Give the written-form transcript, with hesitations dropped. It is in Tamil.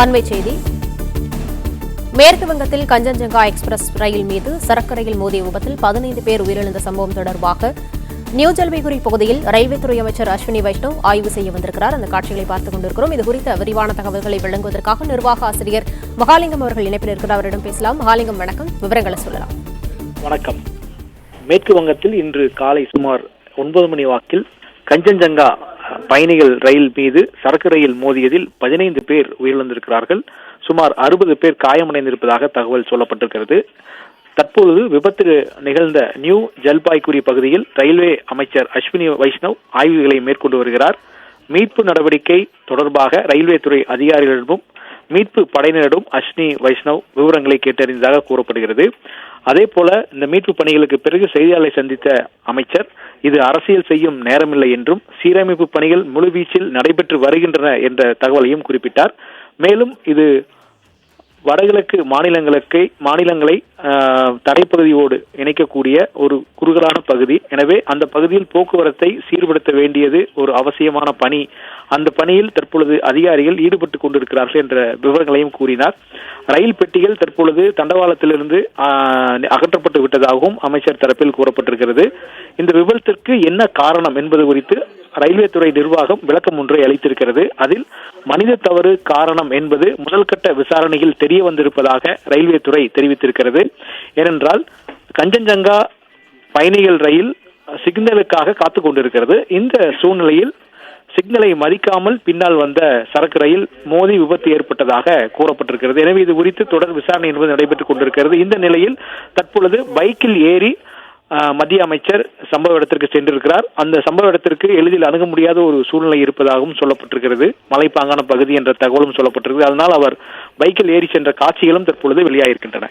அண்மைச் செய்தி. மேற்கு வங்கத்தில் கஞ்சன்ஜங்கா எக்ஸ்பிரஸ் ரயில் மீது சரக்கு ரயில் மோதிய விபத்தில் 15 பேர் உயிரிழந்த சம்பவம் தொடர்பாக நியூ ஜல்பைகுரி பகுதியில் ரயில்வே துறை அமைச்சர் அஸ்வினி வைஷ்ணவ் ஆய்வு செய்ய வந்திருக்கிறார். அந்த காட்சிகளை பார்த்துக் கொண்டிருக்கிறோம். இது குறித்த விரிவான தகவல்களை வழங்குவதற்காக நிர்வாக ஆசிரியர் மகாலிங்கம் அவர்கள் இணைப்பில் இருக்கிறார். அவரிடம் பேசலாம். மகாலிங்கம், வணக்கம். விவரங்களை சொல்லலாம். வணக்கம். மேற்கு வங்கத்தில் இன்று காலை சுமார் 9 மணி வாக்கில் கஞ்சன்ஜங்கா பயணிகள் ரயில் மீது சரக்கு ரயில் மோதியதில் 15 பேர் உயிரிழந்திருக்கிறார்கள். சுமார் 60 பேர் காயமடைந்திருப்பதாக தகவல் சொல்லப்பட்டிருக்கிறது. தற்பொழுது விபத்து நிகழ்ந்த நியூ ஜல்பாய்குரி பகுதியில் ரயில்வே அமைச்சர் அஸ்வினி வைஷ்ணவ் ஆய்வுகளை மேற்கொண்டு வருகிறார். மீட்பு நடவடிக்கை தொடர்பாக ரயில்வே துறை அதிகாரிகளிடமும் மீட்பு படையினரிடம் அஸ்வினி வைஷ்ணவ் விவரங்களை கேட்டறிந்ததாக கூறப்படுகிறது. அதே போல இந்த மீட்பு பணிகளுக்கு பிறகு செய்தியாளரை சந்தித்த அமைச்சர், இது அரசியல் செய்யும் நேரமில்லை என்றும் சீரமைப்பு பணிகள் முழுவீச்சில் நடைபெற்று வருகின்றன என்ற தகவலையும் குறிப்பிட்டார். மேலும் இது வடகிழக்கு மாநிலங்களை தரைப்பகுதியோடு இணைக்கக்கூடிய ஒரு குறுகலான பகுதி. எனவே அந்த பகுதியில் போக்குவரத்தை சீர்படுத்த வேண்டியது ஒரு அவசியமான பணி. அந்த பணியில் தற்பொழுது அதிகாரிகள் ஈடுபட்டுக் கொண்டிருக்கிறார்கள் என்ற விவரங்களையும் கூறினார். ரயில் பெட்டிகள் தற்பொழுது தண்டவாளத்திலிருந்து அகற்றப்பட்டு விட்டதாகவும் அமைச்சர் தரப்பில் கூறப்பட்டிருக்கிறது. இந்த விபத்திற்கு என்ன காரணம் என்பது குறித்து ரயில்வே துறை நிர்வாகம் விளக்கம் ஒன்றை அளித்திருக்கிறது. அதில் மனித தவறு காரணம் என்பது முதல்கட்ட விசாரணையில் தெரிய வந்திருப்பதாக ரயில்வே துறை தெரிவித்திருக்கிறது. ஏனென்றால் கஞ்சன்ஜங்கா பயணிகள் ரயில் சிக்னலுக்காக காத்துக் கொண்டிருக்கிறது. இந்த சூழ்நிலையில் சிக்னலை மதிக்காமல் பின்னால் வந்த சரக்கு ரயில் மோதி விபத்து ஏற்பட்டதாக கூறப்பட்டிருக்கிறது. எனவே இது குறித்து தொடர் விசாரணை என்பது நடைபெற்றுக் கொண்டிருக்கிறது. இந்த நிலையில் தற்பொழுது பைக்கில் ஏறி மத்திய அமைச்சர் சம்பவ இடத்திற்கு சென்றிருக்கிறார். அந்த சம்பவ இடத்திற்கு எளிதில் அணுக முடியாத ஒரு சூழ்நிலை இருப்பதாகவும் சொல்லப்பட்டிருக்கிறது. மலைப்பாங்கான பகுதி என்ற தகவலும் சொல்லப்பட்டிருக்கிறது. அதனால் அவர் பைக்கில் ஏறி சென்ற காட்சிகளும் தற்பொழுது வெளியாகிருக்கின்றன.